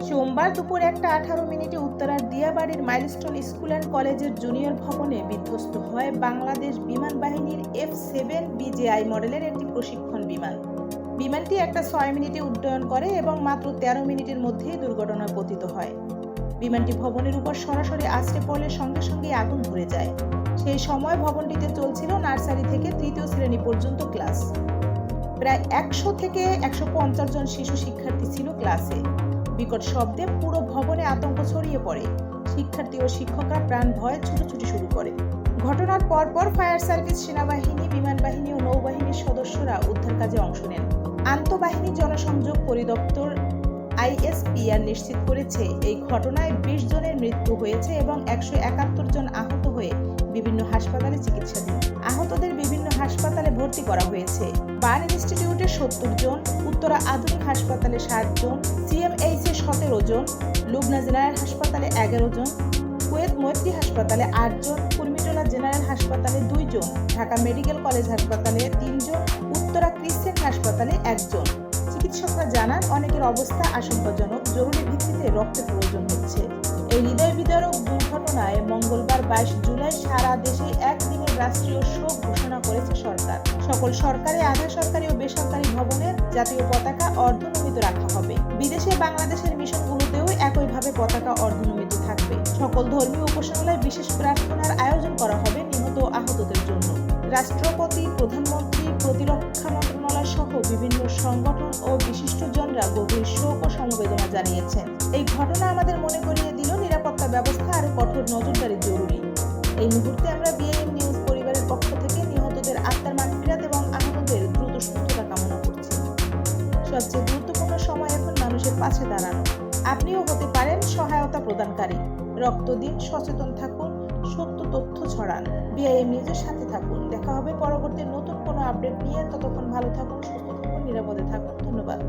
সোমবার দুপুর 1:18 উত্তরার দিয়াবাড়ির মাইলস্টোন স্কুল অ্যান্ড কলেজের জুনিয়র ভবনে বিধ্বস্ত হয় বাংলাদেশ বিমান বাহিনীর F-7BJI মডেলের একটি প্রশিক্ষণ বিমান। বিমানটি 6 মিনিটে উড্ডয়ন করে এবং মাত্র 13 মিনিটের মধ্যেই দুর্ঘটনায় পতিত হয়। বিমানটি ভবনের উপর সরাসরি আছড়ে পড়লে সঙ্গে সঙ্গে আগুন ধরে যায়। সেই সময় ভবনটিতে চলছিল নার্সারি থেকে তৃতীয় শ্রেণী পর্যন্ত ক্লাস। প্রায় 100 থেকে 150 জন শিশু শিক্ষার্থী ছিল ক্লাসে। বিকট শব্দে পুরো ভবনে আতঙ্ক ছড়িয়ে পড়ে। শিক্ষার্থী ও শিক্ষকরা প্রাণ ভয়ে ছুটোছুটি শুরু করে। ঘটনার পরপর ফায়ার সার্ভিস, সেনাবাহিনী, বিমান বাহিনী ও নৌবাহিনীর সদস্যরা উদ্ধার কাজে অংশ নেন। আন্তঃবাহিনী জনসংযোগ পরিদপ্তর ISPR নিশ্চিত করেছে, এই ঘটনায় 20 জনের মৃত্যু হয়েছে এবং 171 জন আহত হয়ে বিভিন্ন হাসপাতালে চিকিৎসাধীন। আহতদের বিভিন্ন হাসপাতালে ভর্তি করা হয়েছে। বার্ন ইনস্টিটিউটে 70 জন, উত্তরা আধুনিক হাসপাতালে 7 জন, CMH এ 17 জন, লুবনা জেনারেল হাসপাতালে 11 জন, কুয়েত মৈত্রী হাসপাতালে 8 জন, কুর্মিটোলা জেনারেল হাসপাতালে 2 জন, ঢাকা মেডিকেল কলেজ হাসপাতালে 3 জন, উত্তরা ক্রিসেন্ট হাসপাতালে 1 জন। চিকিৎসকরা জানান, অনেকের অবস্থা আশঙ্কাজনক, জরুরি ভিত্তিতে রক্তের প্রয়োজন হচ্ছে। এই হৃদয় বিদারক দুর্ঘটনায় মঙ্গলবার 22 জুলাই সারা দেশে একদিনের রাষ্ট্রীয় শোক ঘোষণা করেছে সরকার। সকল সরকারি, আধা সরকারি ও বেসরকারি ভবনের জাতীয় পতাকা অর্ধনমিত রাখা হবে। বিদেশে বাংলাদেশের মিশনগুলোতেও একইভাবে পতাকা অর্ধনমিত থাকবে। সকল ধর্মীয় উপাসনালয়ে বিশেষ প্রার্থনার আয়োজন করা হবে নিহত ও আহতদের জন্য। রাষ্ট্রপতি, প্রধানমন্ত্রী, প্রতিরক্ষা মন্ত্রণালয় সহ বিভিন্ন সংগঠন ও বিশিষ্টজনরা গভীর শোক ও সমবেদনা জানিয়েছেন। এই ঘটনা আমাদের মনে করিয়ে দিল, নিরাপত্তা ব্যবস্থা আরও কঠোর নজরদারি জরুরি। এই মুহূর্তে আমরা BIM নিউজ পরিবারের পক্ষ থেকে নিহতদের আত্মার মাগফিরাত এবং আহতদের দ্রুত সুস্থতা কামনা করছি। সবচেয়ে গুরুত্বপূর্ণ সময় এখন মানুষের পাশে দাঁড়ানো। আপনিও হতে পারেন সহায়তা প্রদানকারী। রক্ত দিন, সচেতন থাকুন, সত্য তথ্য ছড়ান। BIM নিউজের সাথে থাকুন। দেখা হবে পরবর্তী নতুন কোনো আপডেট নিয়ে। ততক্ষণ ভালো থাকুন, সুস্থ থাকুন, নিরাপদে থাকুন। ধন্যবাদ।